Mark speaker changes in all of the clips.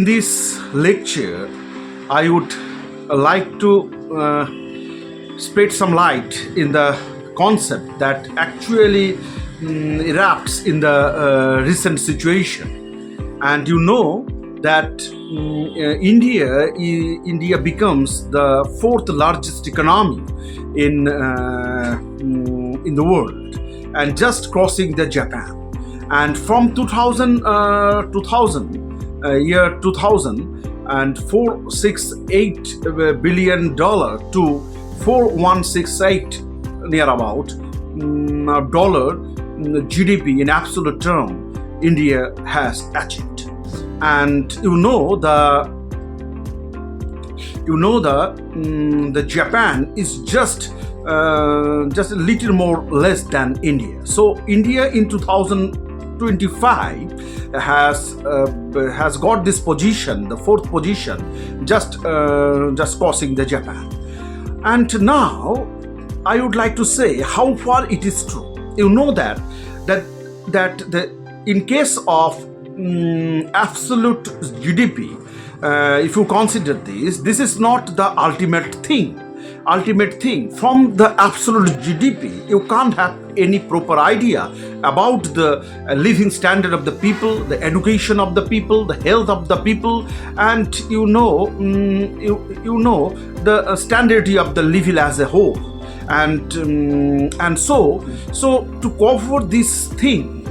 Speaker 1: this lecture, I would like to spread some light in the concept that actually erupts in the recent situation. And you know that India becomes the fourth largest economy in the world, and just crossing the Japan. And from 2000 year 2000 and $468 billion to 4168 near about dollar GDP in absolute term India has achieved. And the Japan is just a little more less than India. So India in 2025 has got this position, the fourth position, just crossing the Japan. And now I would like to say how far it is true. You know that in case of absolute GDP, if you consider this is not the ultimate thing. From the absolute GDP, you can't have any proper idea about the living standard of the people, the education of the people, the health of the people, and the standard of the living as a whole. And so to cover this thing,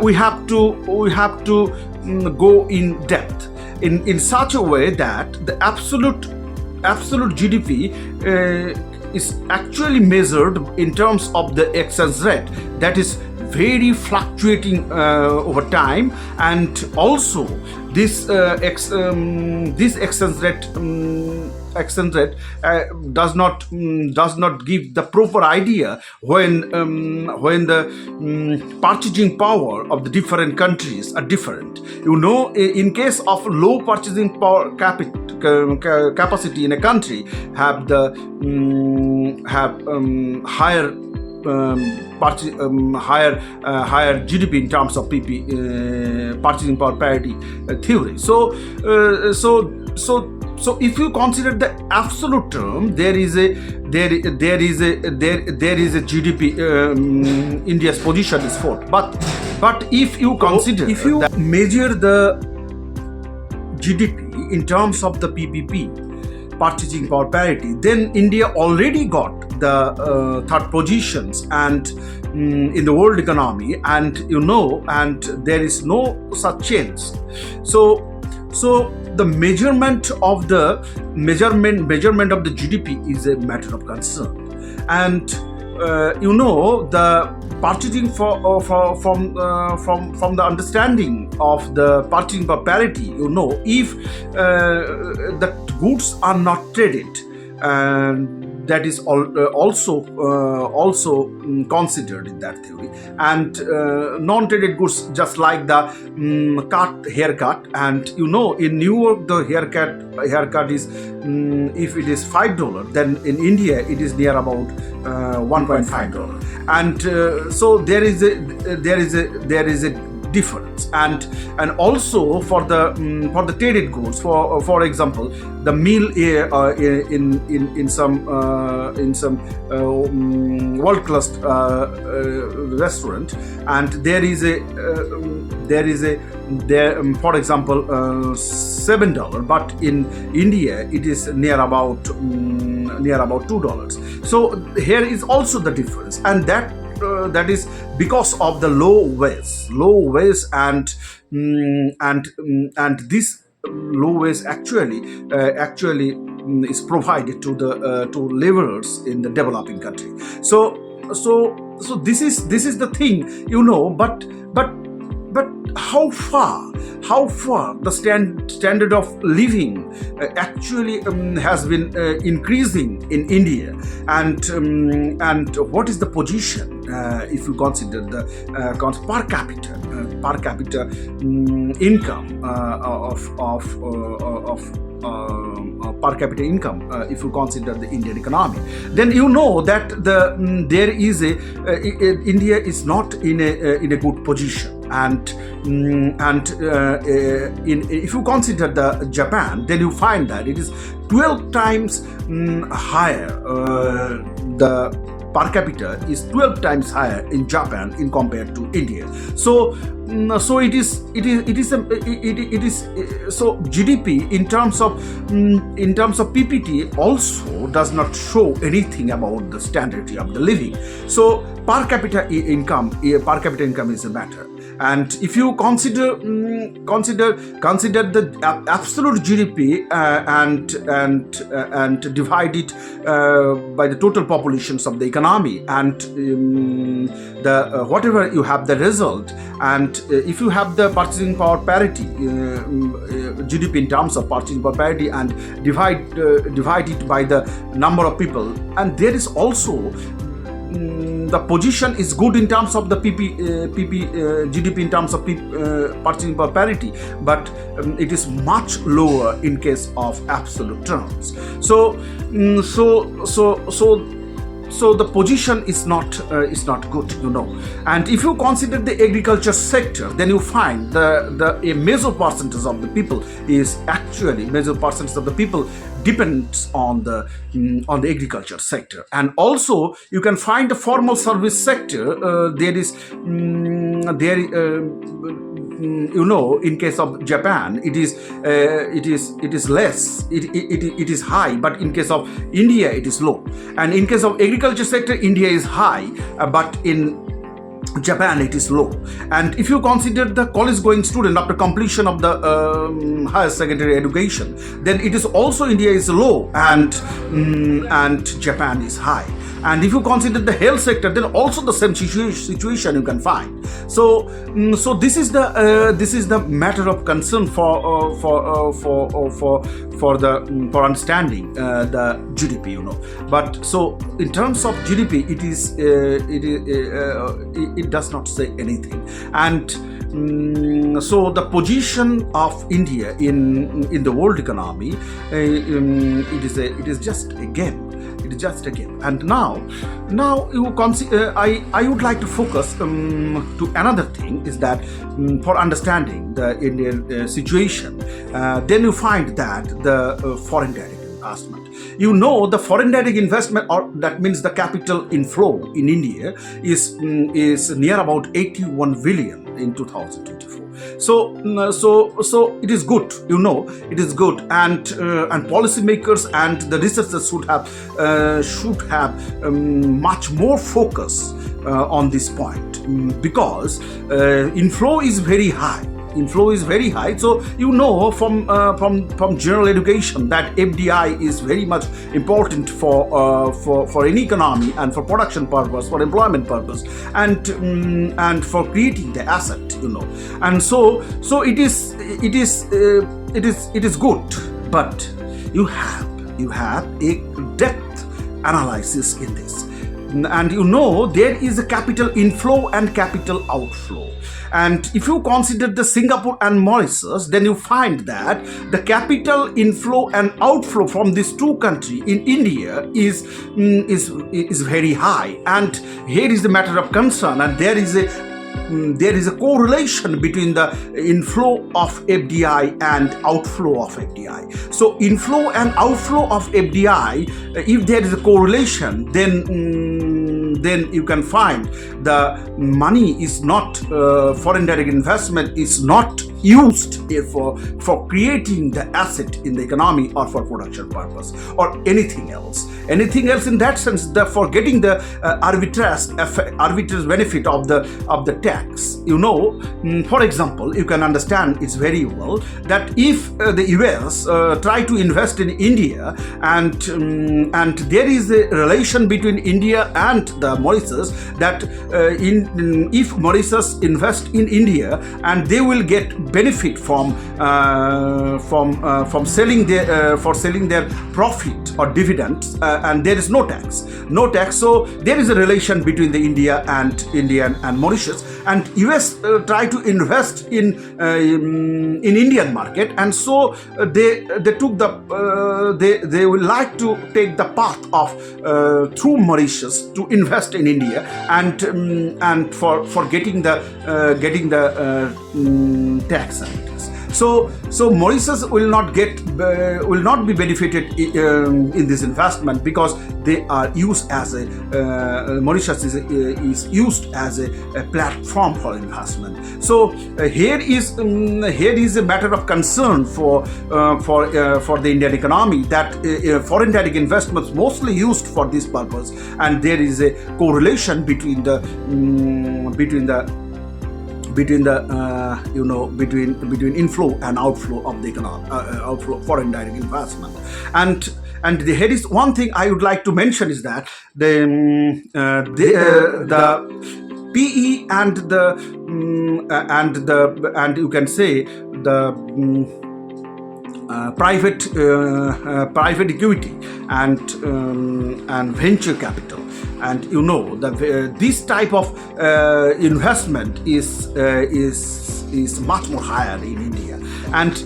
Speaker 1: we have to go in depth in such a way that the absolute GDP is actually measured in terms of the exchange rate that is very fluctuating over time, and also this exchange rate does not give the proper idea when the purchasing power of the different countries are different. In case of low purchasing power capacity in a country, have higher higher GDP in terms of PP, purchasing power parity theory. So if you consider the absolute term, there is a GDP. India's position is fourth, but if you consider, measure the GDP in terms of the PPP, purchasing power parity, then India already got the third positions and in the world economy, and there is no such change. So the measurement of the GDP is a matter of concern, and the purchasing from the understanding of the purchasing power parity, if the goods are not traded, and that is also considered in that theory, and non-traded goods, just like the haircut, and in New York the haircut is if it is $5, then in India it is near about $1.5, and so there is a difference, and also for the traded goods, for example, the meal in some world class restaurant, and there is for example $7, but in India it is near about $2. So here is also the difference, and that is because of the low wage, and this low wage actually is provided to the to laborers in the developing country. So this is the thing, but how far the standard of living actually has been increasing in India, and what is the position if you consider the per capita income of per capita income, if you consider the Indian economy, then you know that there is India is not in a good position. And if you consider the Japan, then you find that it is 12 times higher. The per capita is 12 times higher in Japan in compared to India. So so GDP in terms of PPT also does not show anything about the standard of the living. So per capita income is a matter. And if you consider the absolute GDP and divide it by the total populations of the economy, and the whatever you have the result, and if you have the purchasing power parity, GDP in terms of purchasing power parity, and divide it by the number of people, and there is also the position is good in terms of the GDP in terms of purchasing power parity, but it is much lower in case of absolute terms. So the position is not good, you know. And if you consider the agriculture sector, then you find a major percentage of the people depends on the agriculture sector. And also you can find the formal service sector. You know, in case of Japan, it is less. It is high, but in case of India, it is low. And in case of agriculture sector, India is high, but in Japan it is low. And if you consider the college going student after completion of the higher secondary education, then it is also India is low, and Japan is high. And if you consider the health sector, then also the same situation you can find. So this is the matter of concern for understanding the GDP, you know. But so in terms of GDP, it does not say anything. And so the position of India in the world economy, it is just a game. It is just a game. And now you consider, I would like to focus to another thing, is that for understanding the Indian situation, then you find that the foreign direct investment. You know, the foreign direct investment, or that means the capital inflow in India, is near about 81 billion in 2024. So it is good, you know, it is good, and policymakers and the researchers should have much more focus on this point, because inflow is very high. So you know from general education that FDI is very much important for any economy, and for production purpose, for employment purpose, and for creating the asset, you know. And so it is good, but you have a depth analysis in this. And you know, there is a capital inflow and capital outflow. And if you consider the Singapore and Mauritius, then you find that the capital inflow and outflow from these two countries in India is very high. And here is the matter of concern, and there is a correlation between the inflow of FDI and outflow of FDI. So inflow and outflow of FDI, if there is a correlation, then you can find the money is not, foreign direct investment is not used for creating the asset in the economy, or for production purpose, or anything else in that sense, for getting the arbitrage benefit of the tax. You know, for example, you can understand it's very well that if the US try to invest in India, and there is a relation between India and the Mauritius, that if Mauritius invest in India, and they will get benefit from selling their profit or dividends, and there is no tax. So there is a relation between the India and Mauritius, and US try to invest in Indian market, and so they took the they would like to take the path of through Mauritius to invest in India, and for getting the tax advantages. So Mauritius will not be benefited in this investment, because they are used as a Mauritius is used as a platform for investment. So here is a matter of concern for the Indian economy, that foreign direct investments mostly used for this purpose, and there is a correlation between inflow and outflow of the outflow foreign direct investment. And here is one thing I would like to mention, is that the PE and you can say the private equity and venture capital, and this type of investment is much more higher in India, and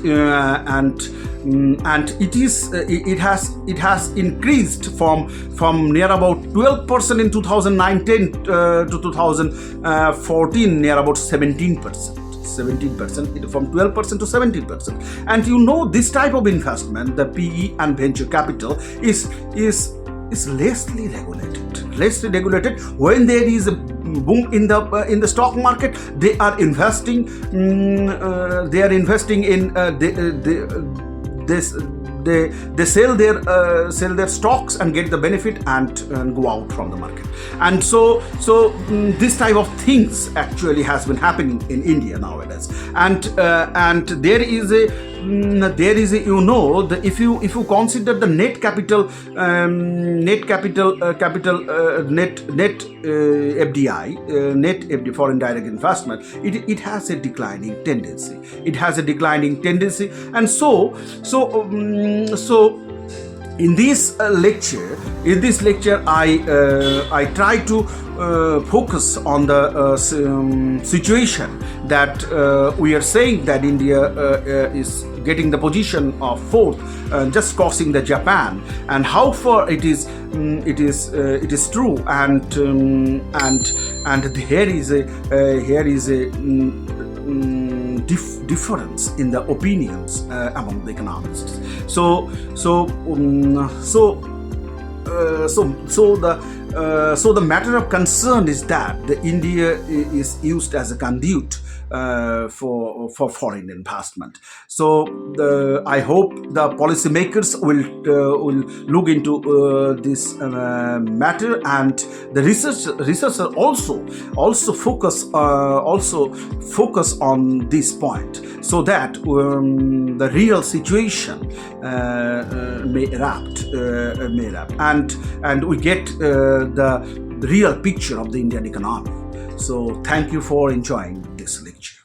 Speaker 1: it has increased from near about 12% in 2019 to 2014, near about 17%, from 12% to 17%. And this type of investment, the PE and venture capital, is lessly regulated. When there is a boom in the stock market, they are investing in they sell their stocks and get the benefit and go out from the market. And so this type of things actually has been happening in India nowadays. And there is a if you consider the net FDI, net FDI, foreign direct investment, it has a declining tendency. And so in this lecture, I try to focus on the situation that we are saying that India is getting the position of fourth, just crossing the Japan, and how far it is true, and here is a difference in the opinions among the economists. So the matter of concern is that the India is used as a conduit for foreign investment. So I hope the policymakers will look into this matter, and the researchers also focus on this point, so that the real situation may erupt, and we get the real picture of the Indian economy. So thank you for enjoying this lecture.